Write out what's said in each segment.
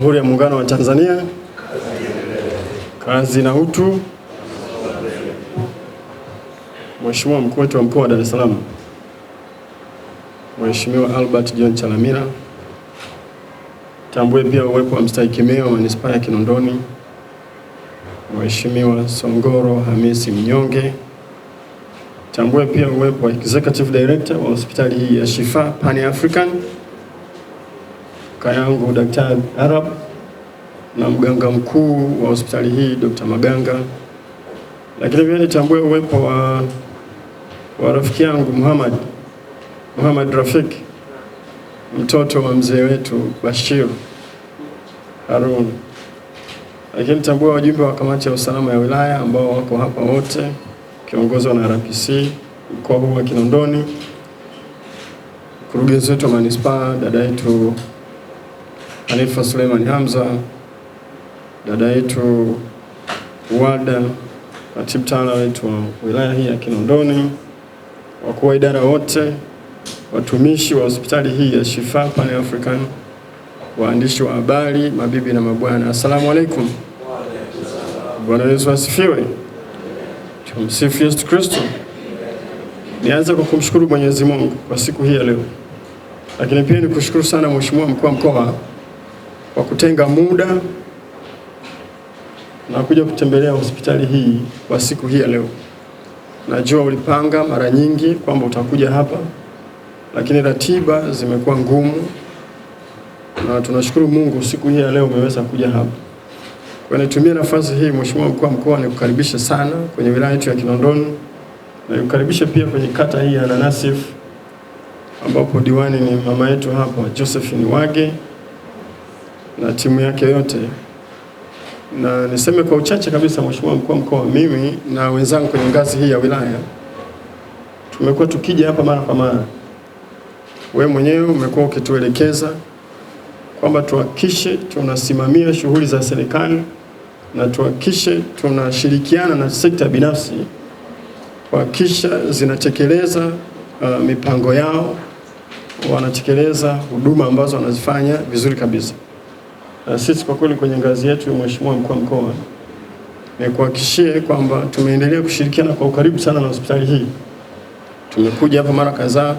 Jamhuri ya Muungano wa Tanzania, kazi na utu. Mheshimiwa Mkuu wetu wa Mkoa wa Dar es Salaam, Mheshimiwa Albert John Chalamila, tambue pia uwepo wa mstahiki meya wa Manispaa ya Kinondoni, Mheshimiwa Songoro Hamisi Mnyonge. Tambue pia uwepo wa Executive Director wa hospitali hii ya Shifa Pan African, kayangu Daktari Arab, na mganga mkuu wa hospitali hii Dr. Maganga. Lakini pia nitambue uwepo wa rafiki yangu Muhammad Rafiki, mtoto wa mzee wetu Bashir Harun. Lakini nitambue wajumbe wa kamati ya usalama ya wilaya ambao wako hapa wote, kiongozwa na RPC mkoa huu wa Kinondoni, mkurugenzi wetu wa manispaa dada yetu Hanifa Suleiman Hamza, dada yetu Wada, katibu tawala wetu wa wilaya hii ya Kinondoni, wakuu wa idara wote, watumishi wa hospitali hii ya Shifa Pan African, waandishi wa habari, mabibi na mabwana, assalamu alaikum. Bwana Yesu asifiwe. Tumsifu Yesu Kristo. Nianze kwa kumshukuru Mwenyezi Mungu kwa siku hii ya leo, lakini pia nikushukuru sana Mheshimiwa Mkuu wa Mkoa kwa kutenga muda na kuja kutembelea hospitali hii kwa siku hii ya leo. Najua ulipanga mara nyingi kwamba utakuja hapa, lakini ratiba zimekuwa ngumu, na tunashukuru Mungu siku hii ya leo umeweza kuja hapa. Kwa nitumie nafasi hii Mheshimiwa Mkuu wa Mkoa nikukaribishe sana kwenye wilaya yetu ya Kinondoni, na nikukaribishe pia kwenye kata hii ya Nanasif ambapo diwani ni mama yetu hapa Josephine Wage na timu yake yote. Na niseme kwa uchache kabisa Mheshimiwa Mkuu wa Mkoa, mimi na wenzangu kwenye ngazi hii ya wilaya tumekuwa tukija hapa mara kwa mara. Wewe mwenyewe umekuwa ukituelekeza kwamba tuhakikishe tunasimamia shughuli za serikali na tuhakikishe tunashirikiana na sekta binafsi kuhakikisha zinatekeleza mipango yao, wanatekeleza huduma ambazo wanazifanya vizuri kabisa. Sisi kwa kweli kwenye ngazi yetu Mheshimiwa Mkuu wa Mkoa, ni kuhakikishie kwamba tumeendelea kushirikiana kwa ukaribu sana na hospitali hii. Tumekuja hapa mara kadhaa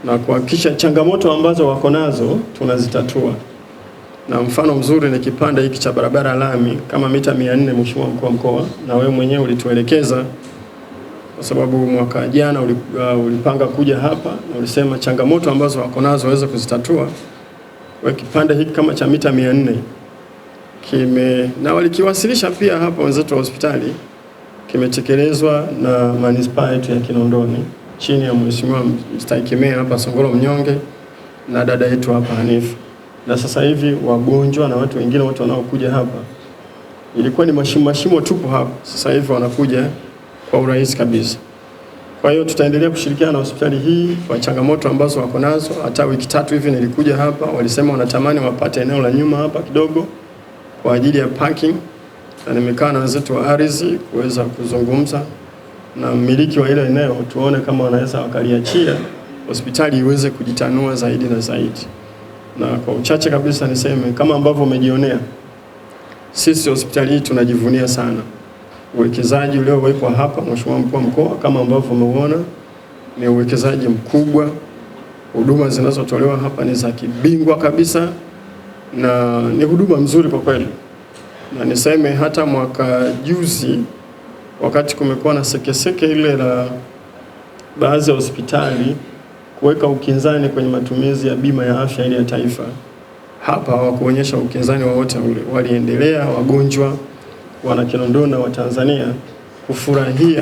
na kuhakikisha changamoto ambazo wako nazo tunazitatua. Na mfano mzuri ni kipande hiki cha barabara lami kama mita 400 Mheshimiwa Mkuu wa Mkoa, na wewe mwenyewe ulituelekeza kwa sababu mwaka jana ulipanga kuja hapa na ulisema changamoto ambazo wako nazo waweze kuzitatua. Kwa kipande hiki kama cha mita 400 na walikiwasilisha pia hapa wenzetu wa hospitali, kimetekelezwa na manispaa yetu ya Kinondoni chini ya Mheshimiwa mstahiki meya hapa Songoro Mnyonge na dada yetu hapa Hanifa. Na sasa hivi wagonjwa na watu wengine wote wanaokuja hapa, ilikuwa ni mashimo tupo hapa, sasa hivi wanakuja kwa urahisi kabisa. Kwa hiyo tutaendelea kushirikiana na hospitali hii kwa changamoto ambazo wako nazo. Hata wiki 3 hivi nilikuja hapa, walisema wanatamani wapate eneo la nyuma hapa kidogo kwa ajili ya parking, na nimekaa na wenzetu wa ardhi kuweza kuzungumza na mmiliki wa ile eneo tuone kama wanaweza wakaliachia hospitali iweze kujitanua zaidi na zaidi. Na kwa uchache kabisa niseme kama ambavyo umejionea, sisi hospitali hii tunajivunia sana uwekezaji uliowekwa hapa Mheshimiwa Mkuu wa Mkoa. Kama ambavyo umeona ni uwekezaji mkubwa, huduma zinazotolewa hapa ni za kibingwa kabisa na ni huduma nzuri kwa kweli. Na niseme hata mwaka juzi wakati kumekuwa na sekeseke ile la baadhi ya hospitali kuweka ukinzani kwenye matumizi ya bima ya afya ile ya taifa, hapa hawakuonyesha ukinzani wowote ule. Waliendelea wagonjwa wana Kinondoni na wa Tanzania kufurahia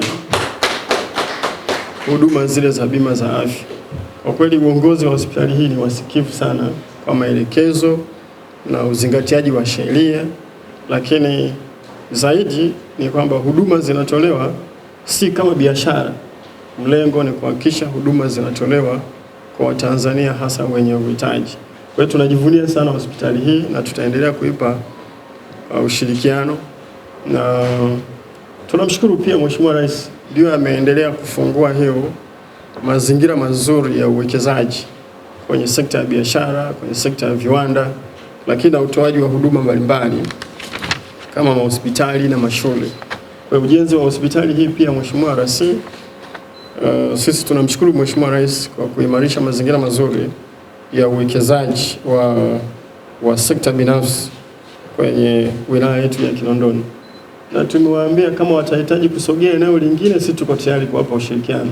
huduma zile za bima za afya. Kwa kweli uongozi wa hospitali hii ni wasikivu sana kwa maelekezo na uzingatiaji wa sheria, lakini zaidi ni kwamba huduma zinatolewa si kama biashara. Mlengo ni kuhakikisha huduma zinatolewa kwa Watanzania hasa wenye uhitaji. Kwa hiyo tunajivunia sana hospitali hii na tutaendelea kuipa ushirikiano, na tunamshukuru pia Mheshimiwa Rais ndio ameendelea kufungua hiyo mazingira mazuri ya uwekezaji kwenye sekta ya biashara, kwenye sekta ya viwanda, lakini na utoaji wa huduma mbalimbali kama mahospitali na mashule. Kwa ujenzi wa hospitali hii pia, Mheshimiwa Rais, sisi tunamshukuru Mheshimiwa Rais kwa kuimarisha mazingira mazuri ya uwekezaji wa sekta binafsi kwenye wilaya yetu ya Kinondoni, na tumewaambia kama watahitaji kusogea eneo lingine, sisi tuko tayari kuwapa ushirikiano.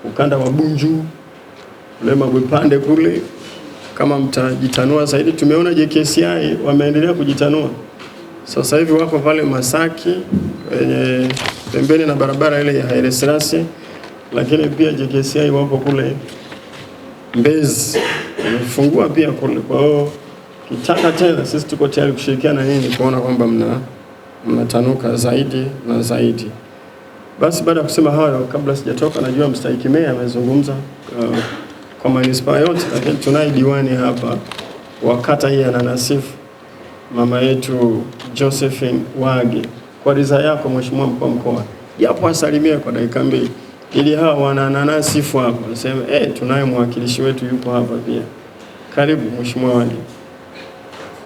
Ukanda wa Bunju, Mabwepande kule, kama mtajitanua zaidi. Tumeona JKCI wameendelea kujitanua. Sasa hivi wako pale Masaki kwenye pembeni na barabara ile ya Haile Selassie, lakini pia JKCI wapo kule Mbezi, wamefungua pia kule. Kwa hiyo kitaka tena, sisi tuko tayari kushirikiana na nyinyi kuona kwamba mnatanuka zaidi na zaidi. Basi baada ya kusema hayo, kabla sijatoka, najua mstahiki meya amezungumza kwa manispaa yote, lakini tunaye diwani hapa wa kata hii ya Nanasifu, mama yetu Josephine Wage. Kwa ridhaa yako Mheshimiwa Mkuu wa Mkoa, japo asalimie kwa dakika mbili, ili hawa wana Nanasifu hapa waseme tunaye mwakilishi wetu yupo hapa pia. Karibu Mheshimiwa Wage.